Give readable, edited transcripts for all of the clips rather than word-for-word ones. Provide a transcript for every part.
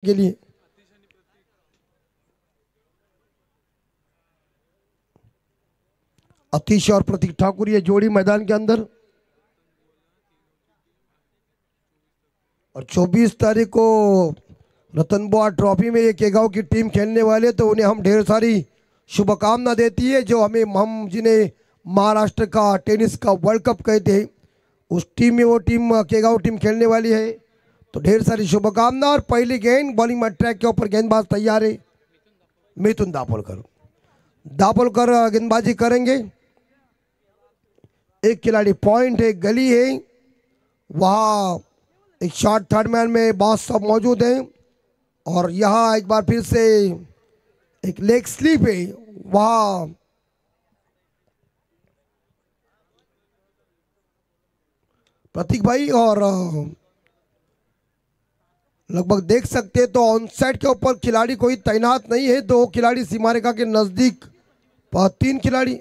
के लिए अतीश और प्रतीक ठाकुर ये जोड़ी मैदान के अंदर। और 24 तारीख को रतन बुआ ट्रॉफी में ये केगांव की टीम खेलने वाले, तो उन्हें हम ढेर सारी शुभकामना देती है। जो हम जिन्हें महाराष्ट्र का टेनिस का वर्ल्ड कप कहते हैं, उस टीम में वो टीम केगांव टीम खेलने वाली है। तो ढेर सारी शुभकामना। और पहली गेंद बॉलिंग में ट्रैक के ऊपर गेंदबाज तैयार है मिथुन दापोलकर गेंदबाजी करेंगे। एक खिलाड़ी पॉइंट है, गली है, वहाँ एक शॉट थर्ड मैन में बॉस सब मौजूद हैं। और यहाँ एक बार फिर से एक लेग स्लिप है, वहाँ प्रतीक भाई और लगभग देख सकते हैं तो ऑन साइड के ऊपर खिलाड़ी कोई तैनात नहीं है। 2 खिलाड़ी सीमा रेखा के नजदीक, 3 खिलाड़ी,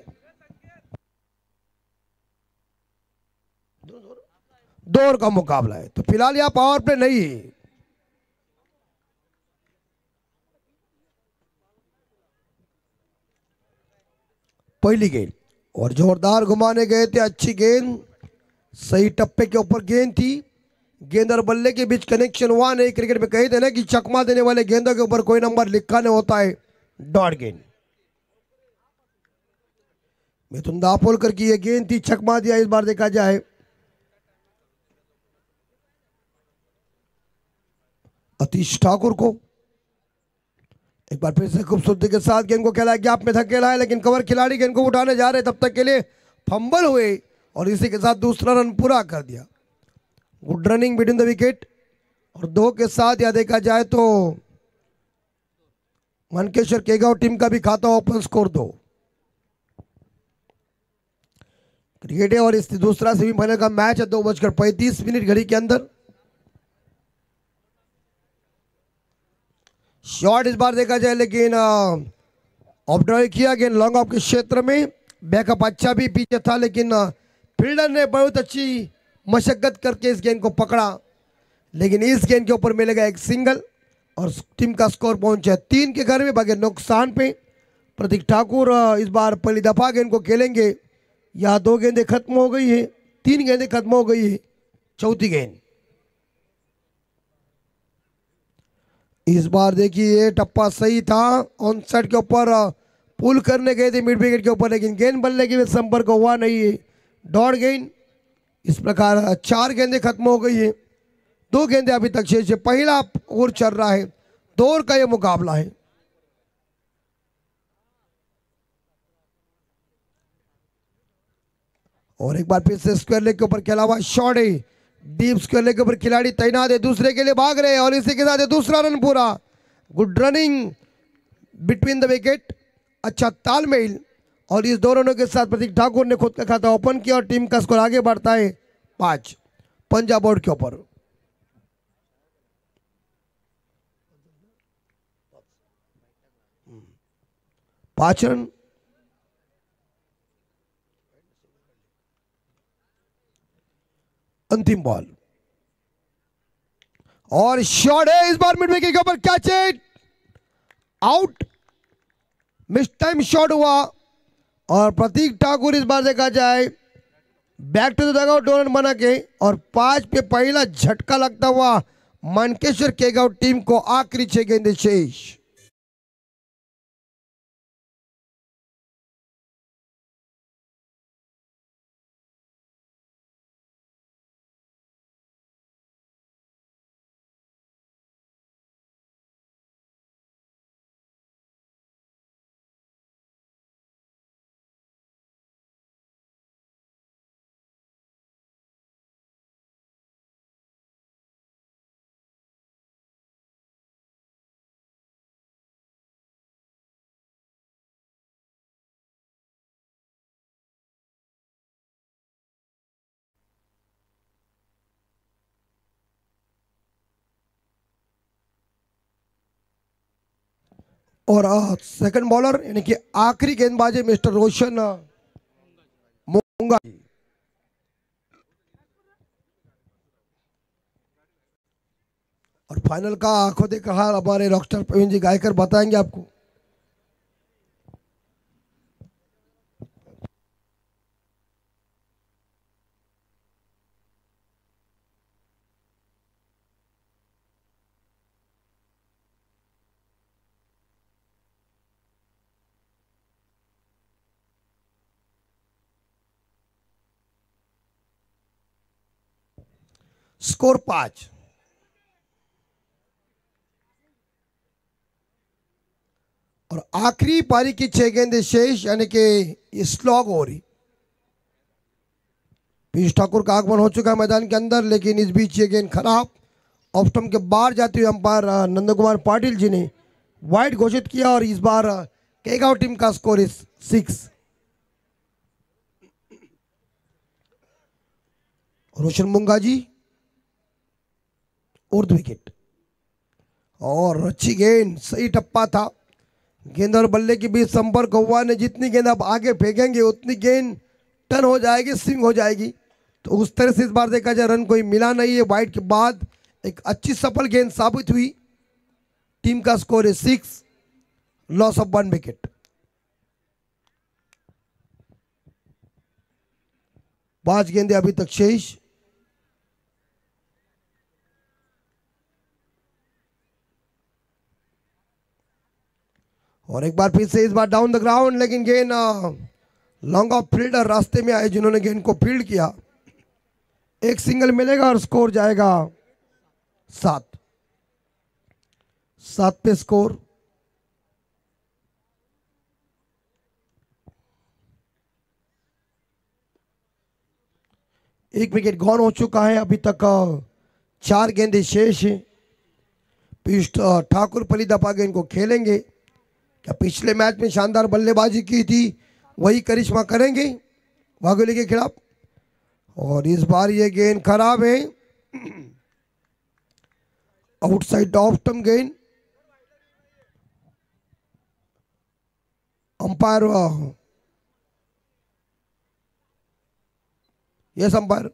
दो ओवर का मुकाबला है। तो फिलहाल यहाँ पावर प्ले नहीं है। पहली गेंद और जोरदार घुमाने गए थे, अच्छी गेंद, सही टप्पे के ऊपर गेंद थी। गेंद और बल्ले के बीच कनेक्शन हुआ नहीं। क्रिकेट में कही थे ना कि चकमा देने वाले गेंदों के ऊपर कोई नंबर लिखा नहीं होता है। डॉट गेंद मिथुन दापोलकर की ये गेंद थी, चकमा दिया। इस बार देखा जाए अतीश ठाकुर को, एक बार फिर से खूबसूरती के साथ गेंद को खेला, गैप में धकेला है, लेकिन कवर खिलाड़ी गेंद को उठाने जा रहे तब तक के लिए फंबल हुए और इसी के साथ दूसरा रन पूरा कर दिया। Good running between the wicket. और 2 के साथ यह देखा जाए तो मनकेश्वर केगांव टीम का भी खाता ओपन स्कोर 2 क्रिकेट है। और इस दूसरा सेमीफाइनल का मैच है 2:35 घड़ी के अंदर। शॉट इस बार देखा जाए, लेकिन ऑफ ड्राइव किया, गेंद लॉन्ग ऑफ के क्षेत्र में। बैकअप अच्छा भी पीछे था, लेकिन फील्डर ने बहुत अच्छी मशक्कत करके इस गेंद को पकड़ा। लेकिन इस गेंद के ऊपर मिलेगा एक सिंगल और टीम का स्कोर पहुंचा 3 के घर में बगैर नुकसान पे। प्रतीक ठाकुर इस बार पहली दफा गेंद को खेलेंगे। यहाँ 2 गेंदें खत्म हो गई है, 3 गेंदें खत्म हो गई है, चौथी गेंद। इस बार देखिए टप्पा सही था, ऑन साइड के ऊपर पुल करने गए थे मिड विकेट के ऊपर, लेकिन गेंद बल्ले के संपर्क हुआ नहीं है। डॉट गेंद। इस प्रकार 4 गेंदें खत्म हो गई है, 2 गेंदें अभी तक शेष है। पहला ओवर चल रहा है, 2 ओवर का यह मुकाबला है। और एक बार फिर से स्क्वायर लेग के ऊपर खेला हुआ शॉट है, डीप स्क्वायर लेग के ऊपर खिलाड़ी तैनात है, दूसरे के लिए भाग रहे हैं और इसी के साथ दूसरा रन पूरा। Good running between the wicket, अच्छा तालमेल। और इस 2 रनों के साथ प्रतीक ठाकुर ने खुद का खाता ओपन किया और टीम का स्कोर आगे बढ़ता है 5 पंजाब बोर्ड के ऊपर। पांच रन। अंतिम बॉल और शॉट है, इस बार मिड विकेट के ऊपर, catch it, out. Miss time shot हुआ और प्रतीक ठाकुर इस बार देखा जाए back to the dugout 2 run बना के। और 5 पे पहला झटका लगता हुआ मनकेश्वर केगांव टीम को आखिरी 6 गेंदें शेष। और सेकंड बॉलर यानी कि आखिरी गेंदबाजी मिस्टर रोशन मूंगा। और फाइनल का आंखों देखा हाल हमारे रॉकस्टार प्रवीण जी गायकर बताएंगे आपको। स्कोर 5। और आखिरी पारी की 6 गेंदें शेष, यानी कि ये स्लॉग हो रही। पीयूष ठाकुर का आगमन हो चुका है मैदान के अंदर, लेकिन इस बीच ये गेंद खराब ऑफ स्टंप के बाहर जाते हुए अंपायर नंद कुमार पाटिल जी ने वाइड घोषित किया। और इस बार केगांव टीम का स्कोर इस 6। रोशन मुंगा जी उर्ध विकेट। और अच्छी गेंद, सही टप्पा था। गेंद और बल्ले के बीच संपर्क हुआ ने, जितनी गेंद आप आगे फेंकेंगे उतनी गेंद टर्न हो जाएगी, स्विंग हो जाएगी। तो उस तरह से इस बार देखा जाए रन कोई मिला नहीं है। वाइड के बाद एक अच्छी सफल गेंद साबित हुई। टीम का स्कोर है 6, लॉस ऑफ 1 विकेट। 5 गेंदें अभी तक शेष। और एक बार फिर से इस बार डाउन द ग्राउंड, लेकिन गेंद लॉन्ग ऑफ फील्डर रास्ते में आए जिन्होंने गेंद को फील्ड किया। एक सिंगल मिलेगा और स्कोर जाएगा 7। 7 पे स्कोर। एक विकेट गॉन हो चुका है। अभी तक 4 गेंदें शेष हैं। पीयूष ठाकुर पहली दफा गेंद को खेलेंगे। क्या पिछले मैच में शानदार बल्लेबाजी की थी वही करिश्मा करेंगे वाघोली के खिलाफ? और इस बार ये गेंद खराब है, आउटसाइड ऑफ स्टंप गेंद। अंपायर यस अंपायर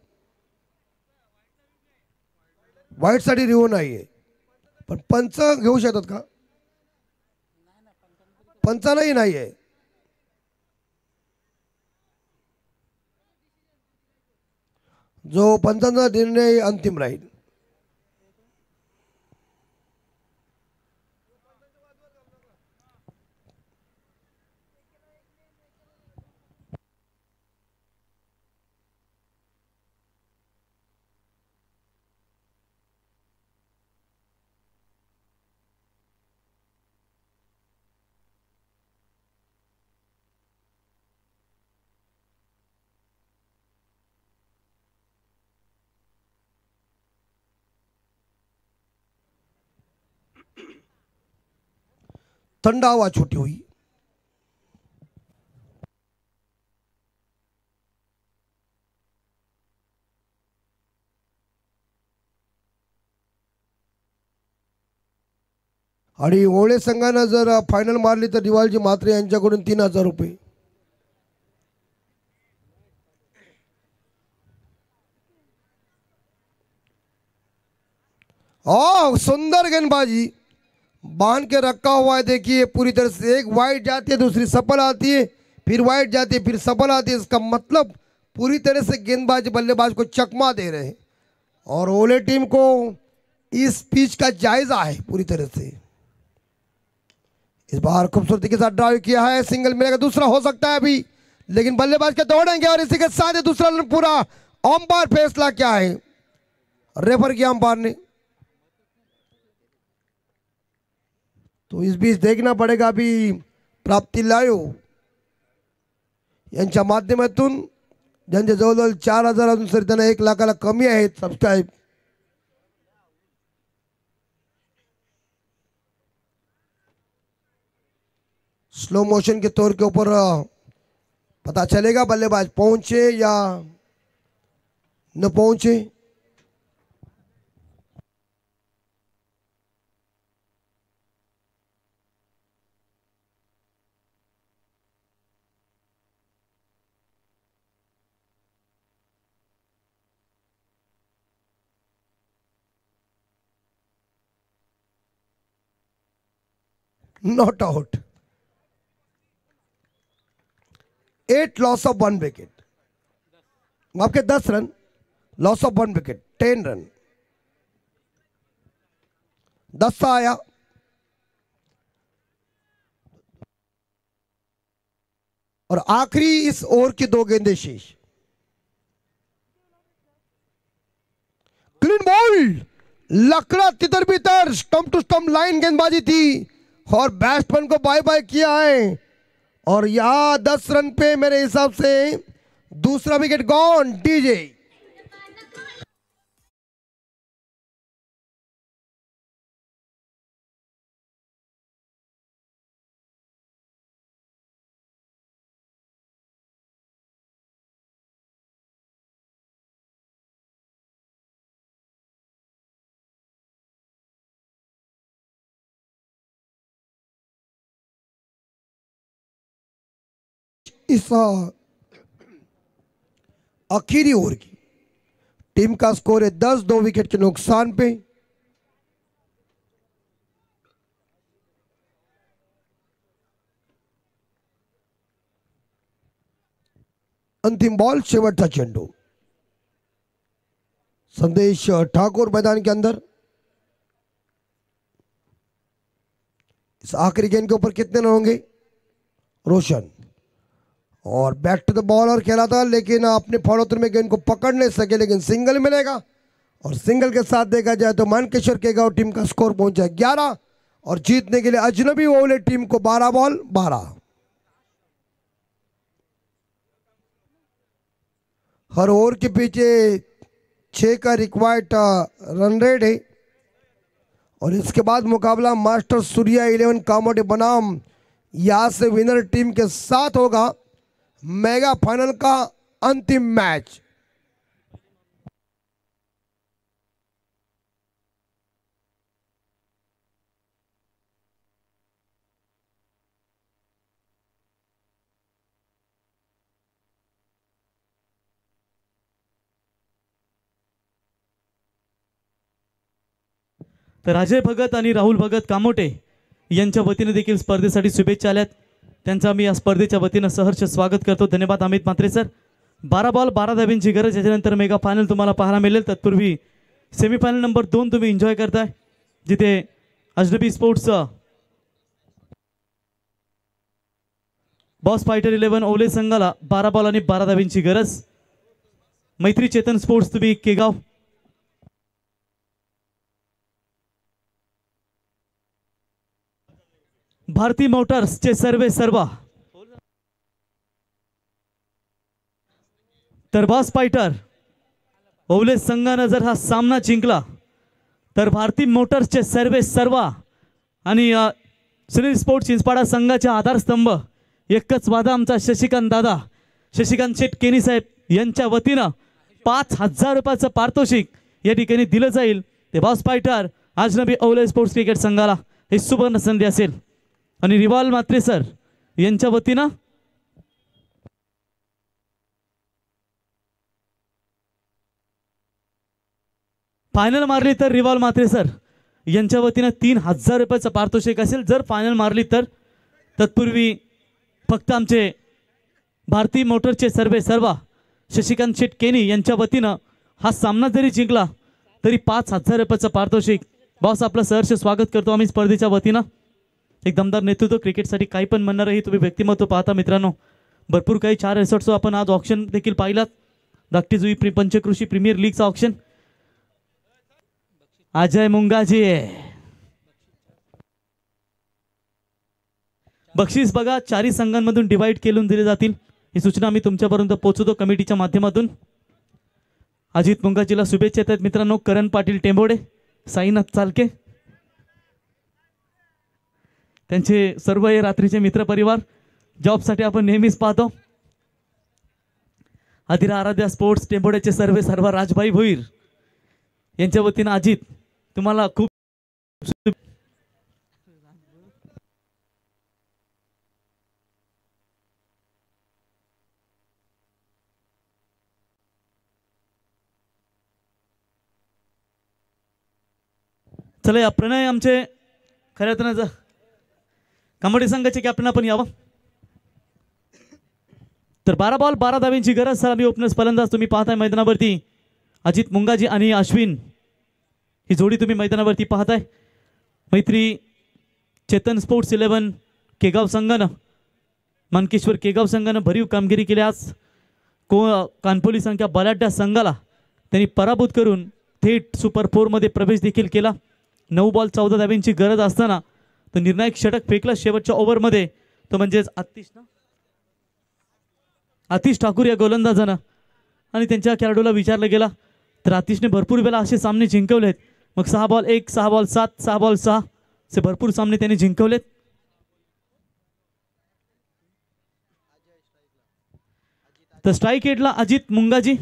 वाईट साठी रिव्ह्यू नाही आहे, पण पंच घेऊ शकतात का? पंचालाही नाही आहे. जो पंचांचा निर्णय अंतिम राहील. ठंडा हवा छूटी हुई. आणि ओळे संघानं जर फायनल मारली तर दिवाळजी म्हात्रे यांच्याकडून 3000 रुपये. सुंदर गेंदबाजी बांध के रखा हुआ है. देखिए पूरी तरह से एक वाइड जाती है, दूसरी सफल आती है, फिर वाइड जाती है, फिर सफल आती है. इसका मतलब पूरी तरह से गेंदबाज बल्लेबाज को चकमा दे रहे हैं. और ओले टीम को इस पिच का जायजा है पूरी तरह से. इस बार खूबसूरती के साथ ड्राइव किया है. सिंगल मिलेगा, दूसरा हो सकता है अभी, लेकिन बल्लेबाज के दौड़ेंगे. और इसी के साथ दूसरा रन पूरा. अंपायर फैसला क्या है? रेफर किया अंपायर ने. तो इस बीच देखना पड़ेगा अभी प्राप्ती लाईव्ह यांच्या माध्यमातून ज्यांचे जवळजवळ 4000 अजून सर त्यांना 1 लाखाला कमी आहेत सबस्क्राईब. स्लो मोशन के तौर के ऊपर पता चलेगा बल्लेबाज पहुंचे या न पहुंचे. Not out. 8 loss of 1 wicket. आपके 10 run, loss of 1 wicket, 10 run. 10 आया. और आखिरी इस ओवर की 2 गेंदें शेष. क्लीन बॉल, लकड़ा तितर बितर, स्टंप टू स्टंप लाइन गेंदबाजी थी और बैट्समैन को बाय बाय किया है. और यहां 10 रन पे मेरे हिसाब से दूसरा विकेट गॉन. डीजे इस आखिरी ओवर की टीम का स्कोर है 10, 2 विकेट के नुकसान पे. अंतिम बॉल, शेवटचा चेंडू. संदेश ठाकुर मैदान के अंदर. इस आखिरी गेंद के ऊपर कितने रन होंगे? रोशन और बैक टू द बॉलर खेला था, लेकिन अपने फॉलोथ्रू में गेंद को पकड़ नहीं सके, लेकिन सिंगल मिलेगा. और सिंगल के साथ देखा जाए तो मानकेश्वर के गांव टीम का स्कोर पहुंचा 11 और जीतने के लिए अजनबी ओवले टीम को 12 बॉल 12. हर ओवर के पीछे 6 का रिक्वायर्ड रन रेट है. और इसके बाद मुकाबला मास्टर सूर्या 11 कामोडे बनाम यहां से विनर टीम के साथ होगा. मेगा फाइनल का अंतिम मैच. तर अजय भगत आणि राहुल भगत कामोटे यांच्या वतीने देखील स्पर्धेसाठी शुभेच्छा आल्यात. त्यांचा मी या स्पर्धेच्या वतीने सहर्ष स्वागत करतो. धन्यवाद अमित म्हात्रे सर. 12 बॉल 12 धाब्यांची गरज. याच्यानंतर मेगा फायनल तुम्हाला पाहायला मिळेल. तत्पूर्वी सेमीफायनल नंबर 2 तुम्ही एन्जॉय करताय, जिथे अजनबी स्पोर्ट्स बॉस फायटर 11 ओवले संघाला 12 बॉल आणि 12 धाब्यांची गरज. मैत्री चेतन स्पोर्ट्स तुम्ही केगाव, भारती मोटर्सचे सर्वे सर्वा, तर बॉस फायटर ओवले संघाने जर हा सामना जिंकला तर भारती मोटर्सचे सर्वे सर्वा आणि सुनील स्पोर्ट्स चिंचपाडा संघाचे आधारस्तंभ एकच वादा आमचा शशिकांत दादा, शशिकांत शेट केनी साहेब यांच्या वतीनं 5000 रुपयाचं पारितोषिक या ठिकाणी दिलं जाईल. ते बॉस फायटर अजनबी ओवले स्पोर्ट्स क्रिकेट संघाला ही सुवर्ण संधी असेल. आणि रिवाल म्हात्रे सर यांच्या वतीनं फायनल मारली तर रिवाल म्हात्रे सर यांच्या वतीनं 3000 रुपयाचं पारितोषिक असेल. जर फायनल मारली तर तत्पूर्वी फक्त आमचे भारती मोटरचे सर्वे सर्वा शशिकांत शेट केनी यांच्या वतीनं हा सामना जरी जिंकला तरी 5000 रुपयाचं पारितोषिक. बॉस आपलं सहर्ष स्वागत करतो आम्ही स्पर्धेच्या वतीनं. एक दमदार नेतृत्व, क्रिकेटसाठी काही पण म्हणणार आहे तुम्ही व्यक्तिमत्व पाहता मित्रांनो. भरपूर काही 4 रिसॉर्ट्स आपण आज ऑप्शन देखील पाहिलात. धाकटी जुई पंचकृषी प्रीमियर लीगचा ऑप्शन. अजय मुंगाजी बक्षीस बघा 4 संघांमधून डिवाइड केलून दिले जातील. ही सूचना आम्ही तुमच्यापर्यंत पोहोचवतो कमिटीच्या माध्यमातून. अजित मुंगाजीला शुभेच्छा आहेत मित्रांनो. करण पाटील टेंबोडे, साईनाथ चालके, त्यांचे सर्व हे रात्रीचे मित्रपरिवार जॉबसाठी आपण नेहमीच पाहतो. अधिरा आराध्या स्पोर्ट्स टेंबोड्याचे सर्वे सर्व राजभाई भोईर यांच्या वतीनं अजित तुम्हाला खूप चला. या प्रणय आमचे खऱ्या अर्थानं कबड्डी संघाचे कॅप्टन आपण यावं. तर 12 बॉल 12 धाब्यांची गरज. सलामी ओपनर्स फलंदाज तुम्ही पाहताय मैदानावरती अजित मुंगाजी आणि अश्विन ही जोडी तुम्ही मैदानावरती पाहताय. मैत्री चेतन स्पोर्ट्स 11 केगाव संघानं मानकेश्वर केगाव संघानं भरीव कामगिरी केली. आज कानपोली संख्या बलाढ्य संघाला त्यांनी पराभूत करून थेट सुपर 4 मध्ये प्रवेश देखील केला. 9 बॉल 14 धाब्यांची गरज असताना तो निर्णायक षटक फेकला शेवटच्या ओव्हरमध्ये. तो म्हणजेच आतिश ठाकूर या गोलंदाजानं आणि त्यांच्या खेळाडूला विचारलं गेला तर आतिशने भरपूर वेळा असे सामने जिंकवलेत. मग 6 बॉल 1, 6 बॉल 7, 6 बॉल 6 असे भरपूर सामने त्यांनी जिंकवलेत. तर स्ट्राईक एटला अजित मुंगाजी,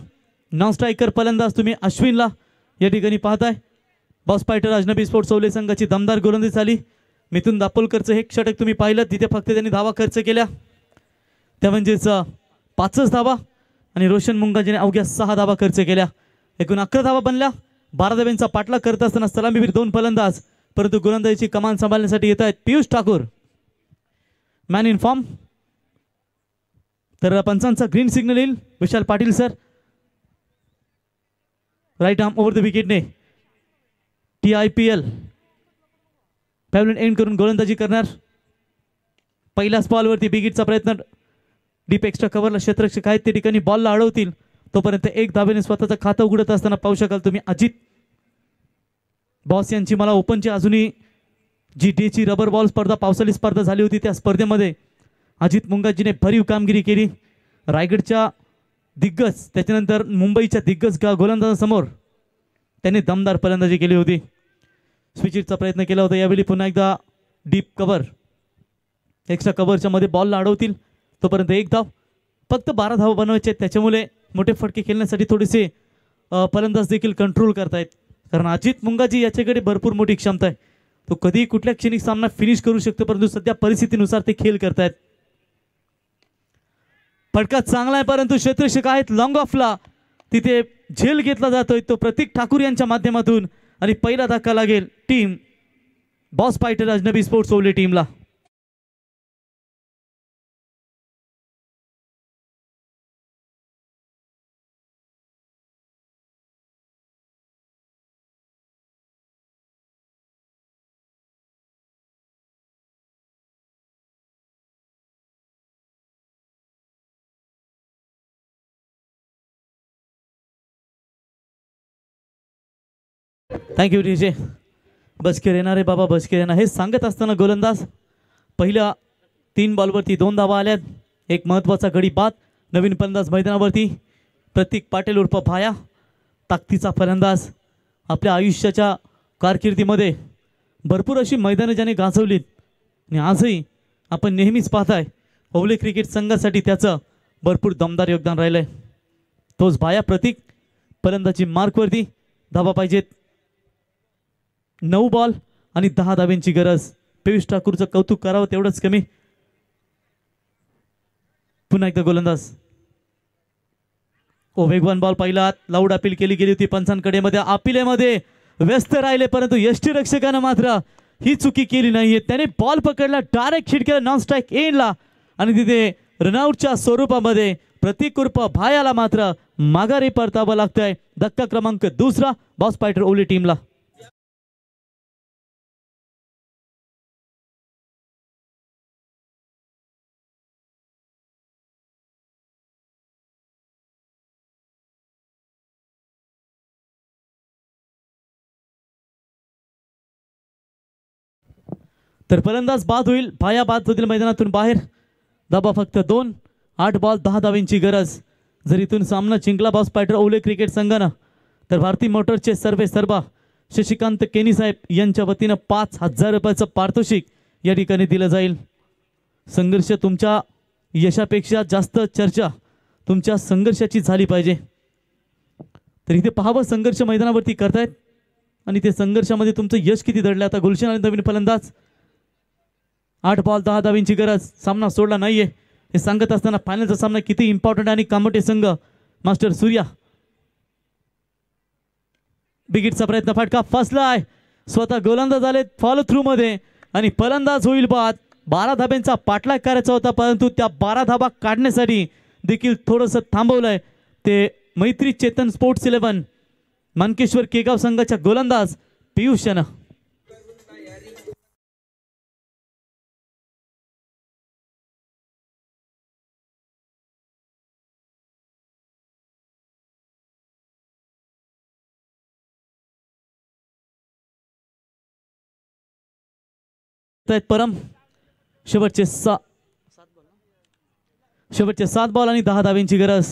नॉन स्ट्रायकर फलंदाज तुम्ही अश्विनला या ठिकाणी पाहताय. बॉस फायटर अजनबी स्पोर्ट्स ओले संघाची दमदार गोलंदाजी झाली. मिथुन दापोलकरचं हे षटक तुम्ही पाहिलं तिथे फक्त त्यांनी धावा खर्च केल्या त्या म्हणजेच 5च धावा आणि रोशन मुंगाजीने अवघ्या 6 धावा खर्च केल्या. एकूण 11 धावा बनल्या. 12 धाब्यांचा पाठलाग करत असताना सलामीवीर 2 फलंदाज परंतु गोलंदाजीची कमान सांभाळण्यासाठी येत आहेत Piyush Thakur man in form. तर पंचांचा ग्रीन सिग्नल येईल. Vishal Patil sir right arm over the विकेटने TIPL पॅव्हलियन एंड करून गोलंदाजी करणार. पहिल्याच बॉलवरती बिगिटचा प्रयत्न. डीप एक्स्ट्रा कव्हरला क्षेत्ररक्षक आहेत ते ठिकाणी बॉलला अडवतील तोपर्यंत 1 धाब्याने स्वतःचं खातं उघडत असताना पाहू शकाल तुम्ही अजित बॉस यांची. मला ओपनची अजूनही GT रबर बॉल स्पर्धा पावसाळी स्पर्धा झाली होती. त्या स्पर्धेमध्ये अजित मुंगाजीने भरीव कामगिरी केली. रायगडच्या दिग्गज त्याच्यानंतर मुंबईच्या दिग्गज गोलंदाजांसमोर त्यांनी दमदार फलंदाजी केली होती. स्विचिटचा प्रयत्न केला होता. यावेळी पुन्हा एकदा डीप कव्हर एक्स्ट्रा कव्हरच्या मध्ये बॉलला अडवतील तोपर्यंत 1 धाव. फक्त 12 धावा बनवायचे आहेत त्याच्यामुळे मोठे फटके खेळण्यासाठी थोडेसे फलंदाज देखील कंट्रोल करतायत कारण अजित मुंगाजी याच्याकडे भरपूर मोठी क्षमता आहे. तो कधी कुठल्या क्षणी सामना फिनिश करू शकतो परंतु सध्या परिस्थितीनुसार ते खेळ करतायत. फटका चांगला आहे परंतु क्षेत्ररक्षक आहेत लॉंग ऑफला तिथे झेल घेतला जातोय तो प्रतीक ठाकूर यांच्या माध्यमातून आणि पहिला धक्का लागेल टीम बॉस फायटर अजनबी स्पोर्ट्स ओले टीमला. Thank you DJ. बसकेर येणारे बाबा बसकेर येणार हे सांगत असताना गोलंदाज पहिल्या 3 बॉलवरती 2 धावा आल्यात. एक महत्त्वाचा गडी बाद. नवीन फलंदाज मैदानावरती प्रतीक पाटील उर्फ भाया ताकदीचा फलंदाज. आपल्या आयुष्याच्या कारकिर्दीमध्ये भरपूर अशी मैदानं ज्याने गाजवलीत आणि आजही आपण नेहमीच पाहताय ओवले क्रिकेट संघासाठी त्याचं भरपूर दमदार योगदान राहिलं आहे. तोच भाया प्रतीक फलंदाजी मार्कवरती. धावा पाहिजेत. 9 बॉल आणि 10 धाब्यांची गरज. पियुष ठाकूरचं कौतुक करावं तेवढंच कमी. पुन्हा एकदा गोलंदाज वेगवान बॉल पहिला लाऊड अपील केली गेली होती पंचांकडे मध्ये अपिलेमध्ये व्यस्त राहिले परंतु यष्टीरक्षकानं मात्र ही चुकी केली नाहीये. त्याने बॉल पकडला डायरेक्ट हिट केला नॉन स्ट्राईक एंडला आणि तिथे रनआउटच्या स्वरूपामध्ये प्रतीक उर्फ भायाला मात्र माघारी परतावं लागतंय. धक्का क्रमांक 2 बॉस फायटर ओली टीमला. तर फलंदाज बाद होईल. भाया बाद होतील मैदानातून बाहेर. धाबा फक्त 2. 8 बॉल 10 धाव्यांची गरज. जर इथून सामना जिंकला बॉस फायटर ओले क्रिकेट संघानं तर भारती मोटर्सचे सर्वे सर्वा शशिकांत केनी साहेब यांच्या वतीनं 5,000 रुपयाचं पारितोषिक या ठिकाणी दिलं जाईल. संघर्ष तुमच्या यशापेक्षा जास्त चर्चा तुमच्या संघर्षाची झाली पाहिजे. तर इथे पाहावं संघर्ष मैदानावरती करतायत आणि ते संघर्षामध्ये तुमचं यश किती दडलं. आता गुलशन आणि नवीन फलंदाज. 8 बॉल 10 धाव्यांची गरज. सामना सोडला नाहीये हे सांगत असताना फायनलचा सामना किती इम्पॉर्टंट आणि कामोटे संघ मास्टर सूर्या. बिगिटचा प्रयत्न फटका फसलाय. स्वतः गोलंदाज आले फॉलो थ्रू मध्ये आणि फलंदाज होईल बाद. 12 धाब्यांचा पाठलाग करायचा होता, परंतु त्या 12 धाबा काढण्यासाठी देखील थोडंसं थांबवलंय ते मैत्री चेतन स्पोर्ट्स 11 मानकेश्वर केगाव संघाच्या गोलंदाज पियुष यानं. परम शेवटचे 7 बॉल आणि 10 धाब्यांची गरज.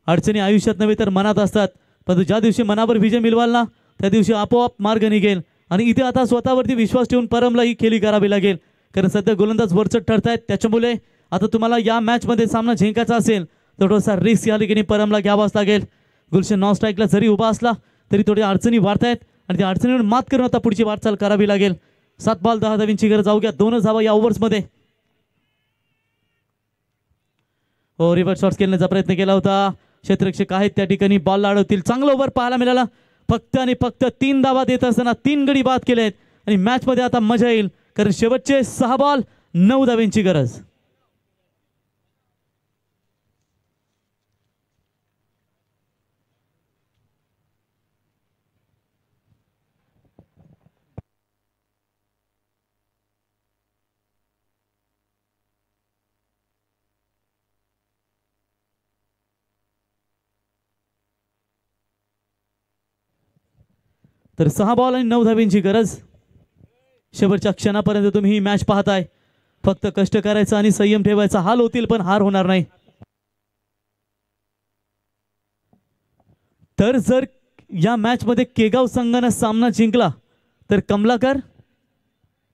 अडचणी आयुष्यात नव्हे तर मनात असतात, परंतु ज्या दिवशी मनावर विजय मिळवाल ना त्या दिवशी आपोआप मार्ग निघेल. आणि इथे आता स्वतःवरती विश्वास ठेवून परमला ही खेळी करावी लागेल, कारण सध्या गोलंदाज वरचढ ठरतायत. त्याच्यामुळे आता तुम्हाला या मॅचमध्ये सामना जिंकायचा असेल तर थोडासा रिस्क या ठिकाणी परमला घ्यावाच लागेल. गुलशन नॉन स्ट्राईकला जरी उभा असला तरी थोडी अडचणी वाढतायत आणि त्या अडचणीवर मात करून आता पुढची वाटचाल करावी लागेल. 7 बॉल 10 धाब्यांची गरज. अवघ्या 2 धावा या ओव्हर्समध्ये. रिव्हर्स शॉट्स खेळण्याचा प्रयत्न केला होता, क्षेत्ररक्षक आहेत त्या ठिकाणी बॉल अडवतील. चांगला ओव्हर पाहायला मिळाला. फक्त आणि फक्त 3 धावा देत असताना 3 गडी बाद केलेत आणि मॅच मध्ये आता मजा येईल, कारण शेवटचे 6 बॉल 9 धाव्यांची गरज. तर 6 बॉल आणि 9 धाब्यांची गरज. शेवटच्या क्षणापर्यंत तुम्ही ही मॅच पाहताय. फक्त कष्ट करायचं आणि संयम ठेवायचा. हाल होतील पण हार होणार नाही. तर जर या मॅच मध्ये केगाव संघाने सामना जिंकला तर कमलाकर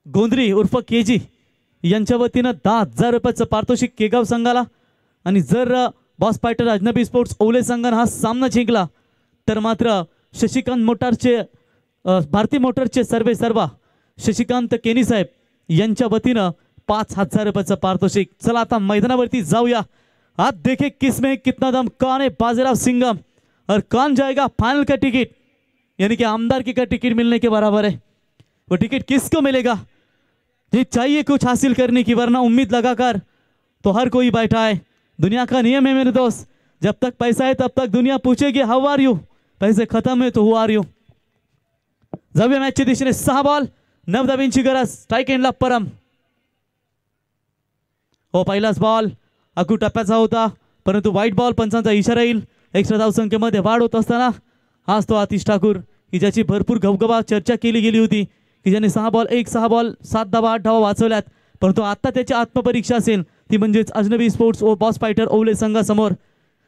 गोंधरी उर्फ केजी यांच्या वतीनं 10,000 रुपयाचं पारितोषिक केगाव संघाला. आणि जर बॉस फायटर अजनबी स्पोर्ट्स ओले संघाने हा सामना जिंकला तर मात्र शशिकांत मोटारचे भारती मोटरचे सर्वे सर्वा शशिकांत केनी साहेब यांच्या वतीनं 5,000 रुपयाचं पारितोषिक. चला आता मैदानावरती जाऊया. आज देखे किसमें कितना दम, कौन है बाजीराव सिंघम और कौन जाएगा फाइनल का टिकट, यानी कि आमदारकी का टिकट मिलने के बराबर है. वो टिकट किसको मिलेगा? ये चाहिए कुछ हासिल करने की, वरना उम्मीद लगाकर तो हर कोई बैठा है. दुनिया का नियम है मेरे दोस्त, जब तक पैसा है तब तक दुनिया पूछेगी हाउ आर यू. पैसे खत्म है तो हु आर यू. जाऊया मॅचच्या दिशेने. 6 बॉल 9 धाब्यांची गरज. स्ट्राईक एंडला परम. हो, पहिलाच बॉल अकू टप्प्याचा होता, परंतु व्हाईट बॉल पंचांचा इशारा येईल. एक्स्ट्रा धावसंख्येमध्ये वाढ होत असताना हाच तो आतिश ठाकूर की ज्याची भरपूर गबगबा चर्चा केली गेली होती, की ज्याने 6 बॉल 7 धावा 8 धावा वाचवल्यात. परंतु आता त्याची आत्मपरीक्षा असेल ती म्हणजेच Ajnabi sports boss fighter Owale संघासमोर.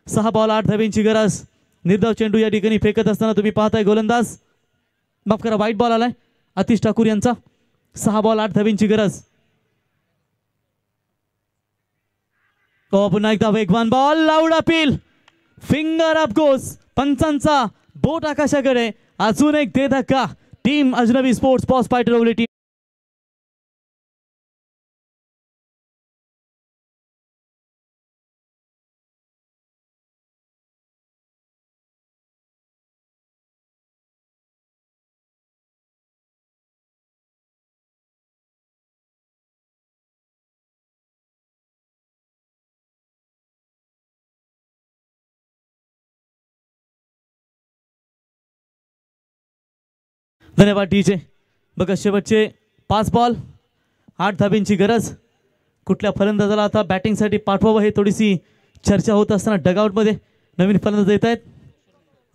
6 बॉल 8 धाब्यांची गरज. निर्धाव चेंडू या ठिकाणी फेकत असताना तुम्ही पाहताय गोलंदाज, माफ करा, व्हाईट बॉल आलाय आतिश ठाकूर यांचा. 6 बॉल 8 धाब्यांची गरज. पुन्हा एकदा वेगवान ball, loud appeal, finger up goes. पंचांचा बोट आकाशाकडे. अजून एक दे धक्का. Team Ajnabi sports boss fighter Owale team. धन्यवाद डीजे. बघा शेवटचे 5 बॉल 8 धाब्यांची गरज. कुठल्या फलंदाजाला आता बॅटिंगसाठी पाठवावं हे थोडीशी चर्चा होत असताना डगआउटमध्ये नवीन फलंदाज येत आहेत.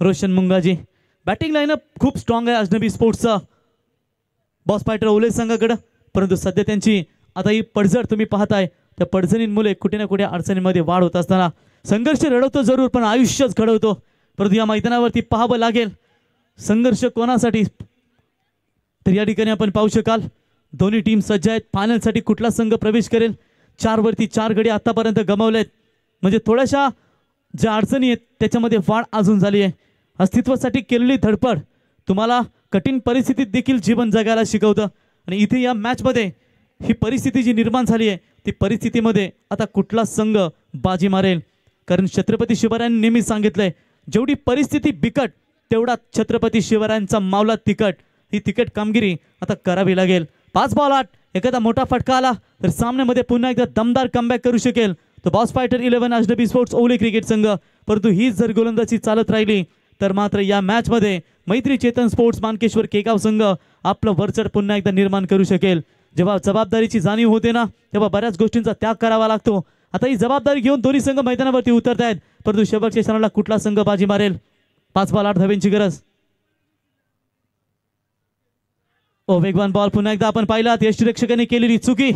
रोशन मुंगाजी. बॅटिंग लाईनअप खूप स्ट्रॉंग आहे अजनबी स्पोर्ट्सचा बॉस फायटर ओले संघाकडे, परंतु सध्या त्यांची आता ही पडझड तुम्ही पाहताय. त्या पडझडींमुळे कुठे ना कुठे अडचणीमध्ये वाढ होत असताना संघर्ष रडवतो जरूर, पण आयुष्यच घडवतो. परंतु या मैदानावरती पाहावं लागेल संघर्ष कोणासाठी. तर या ठिकाणी आपण पाहू शकाल दोन्ही टीम सज्ज आहेत. फायनलसाठी कुठला संघ प्रवेश करेल. 4 वरती 4 गडी आतापर्यंत गमावलेत, म्हणजे थोड्याशा ज्या अडचणी आहेत त्याच्यामध्ये वाढ अजून झाली आहे. अस्तित्वासाठी केलेली धडपड तुम्हाला कठीण परिस्थितीत देखील जीवन जगायला शिकवतं. आणि इथे या मॅचमध्ये ही परिस्थिती जी निर्माण झाली आहे ती परिस्थितीमध्ये आता कुठला संघ बाजी मारेल, कारण छत्रपती शिवरायांनी नेहमी सांगितलंय जेवढी परिस्थिती बिकट तेवढा छत्रपती शिवरायांचा मावला तिकट. ही तिकट कामगिरी आता करावी लागेल. 5 बॉल 8 एखादा मोठा फटका आला तर सामन्यामध्ये पुन्हा एकदा दमदार कमबॅक करू शकेल तो बॉस फायटर 11 अजनबी स्पोर्ट्स ओवली क्रिकेट संघ। परंतु हीच जर गोलंदाजी चालत राहिली तर मात्र या मॅच मध्ये मैत्री चेतन स्पोर्ट्स मानकेश्वर केगाव संघ आपलं वरचढ पुन्हा एकदा निर्माण करू शकेल। जेव्हा जबाबदारीची जाणीव होते ना तेव्हा बऱ्याच गोष्टींचा त्याग करावा लागतो। आता ही जबाबदारी घेऊन दोन्ही संघ मैदानावरती उतरत आहेत, परंतु शेवटच्या क्षणाला कुठला संघ बाजी मारेल? 5 बॉल 8 धाब्यांची गरज। वेगवान बॉल पुन्हा एकदा आपण पाहिलात यष्टीरक्षकाने केलेली चुकी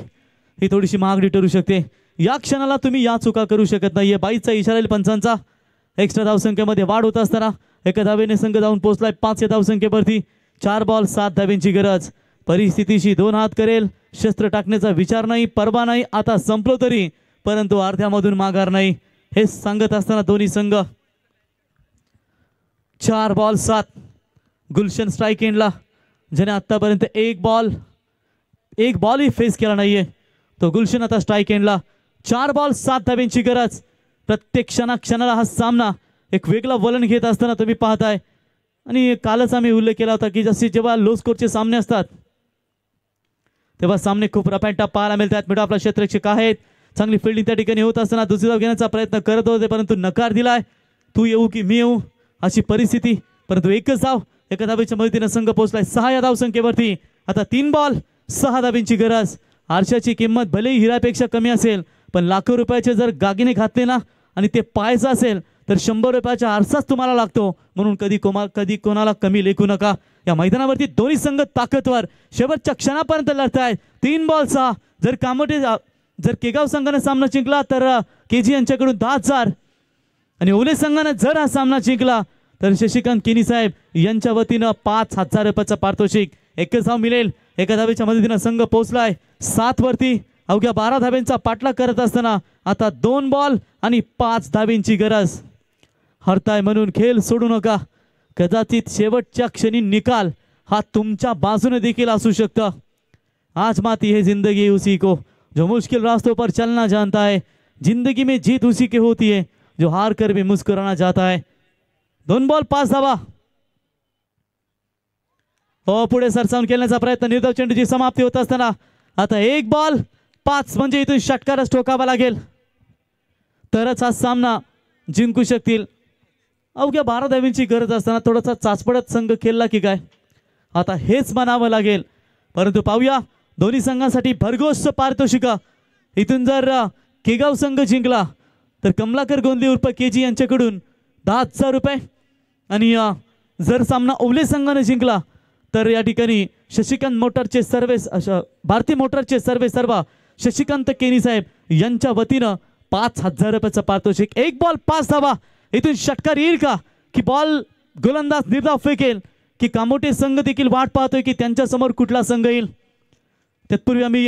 ही थोडीशी महागडी ठरू शकते। या क्षणाला तुम्ही या चुका करू शकत नाहीये। 22चा इशारा येईल पंचांचा। एक्स्ट्रा धावसंख्येमध्ये वाढ होत असताना एका धावेने संघ जाऊन पोहोचलाय 5 या धावसंख्येवरती। 4 बॉल 7 धाब्यांची गरज। परिस्थितीशी 2 हात करेल, शस्त्र टाकण्याचा विचार नाही, परवा नाही, आता संपलो तरी परंतु अर्ध्यामधून माघार नाही हे सांगत असताना दोन्ही संघ 4 बॉल 7। गुलशन स्ट्राइक एंडला ज्याने आतापर्यंत एक बॉलही फेस केला नाहीये तो गुलशन आता स्ट्राइक एंडला। 4 बॉल 7 धाब्यांची गरज। प्रत्येक क्षणाला हा सामना एक वेगळा वळण घेत असताना तुम्ही पाहताय आणि कालच आम्ही उल्लेख केला होता की जसे जेव्हा लो स्कोरचे सामने असतात तेव्हा सामने खूप रफ अँड टफ पाहायला मिळतात। मिडो आपला क्षेत्ररक्षक आहेत, चांगली फिल्डिंग त्या ठिकाणी होत असताना दुसरी धाव घेण्याचा प्रयत्न करत होते परंतु नकार दिलाय। तू येऊ की मी येऊ अशी परिस्थिती, परंतु एकच धाव एका धावेच्या मदतीने संघ पोहोचलाय 6 या धावसंख्येवरती। आता 3 बॉल 6 धाब्यांची गरज। आरशाची किंमत भलेही हिरापेक्षा कमी असेल पण लाखो रुपयाचे जर दागिने घातले ना आणि ते पाहायचं असेल तर 100 रुपयाचा आरसाच तुम्हाला लागतो, म्हणून कधी कोणाला कमी लेखू नका। या मैदानावरती दोन्ही संघ ताकदवर शेवटच्या क्षणापर्यंत लढतायत। 3 बॉल 6। जर केगाव संघाने सामना जिंकला तर केजी यांच्याकडून 10,000 आणि ओले संघाने जर हा सामना जिंकला तर शशिकांत केनी साहेब यांच्या वतीनं 5,000 रुपयाचा पारितोषिक। एकच धाव मिळेल। एका धावेच्या मदतीने संघ पोहोचलाय 7 वरती। अवघ्या 12 धाब्यांचा पाठलाग करत असताना आता 2 बॉल आणि 5 धाब्यांची गरज। हरताय म्हणून खेळ सोडू नका, कदाचित शेवटच्या क्षणी निकाल हा तुमच्या बाजूने देखील असू शकता। आज माती है जिंदगी उसी को जो मुश्किल रास्तों पर चलना जानता है, जिंदगी में जीत उसी की होती है जो हार कर भी मुस्कुराना चाहता है। 2 बॉल 5 धावा। पुढे सरसावून खेळण्याचा प्रयत्न, निर्धाव चेंडूची समाप्ती होत असताना आता 1 बॉल 5 म्हणजे इथून षटकारच ठोकावा लागेल तरच हा सामना जिंकू शकतील। अवघ्या 12 धाव्यांची गरज असताना थोडासा चाचपडत संघ खेळला की काय आता हेच म्हणावं लागेल, परंतु पाहूया दोन्ही संघांसाठी भरघोस पारितोषिक। इथून जर केगाव संघ जिंकला तर कमलाकर गोंदले उर्फ केजी यांच्याकडून 10,000 रुपये आणि जर सामना ओवले संघाने जिंकला तर या ठिकाणी शशिकांत मोटरचे भारती मोटरचे सर्व शशिकांत केनी साहेब यांच्या वतीनं 5,000 रुपयाचं पारितोषिक। 1 बॉल 5 धावा। इथून षटकार येईल का की बॉल गोलंदाज निर्धाव फेकेल की कामोटे संघ देखील वाट पाहतोय की त्यांच्या समोर कुठला संघ येईल? तत्पूर्वी आम्ही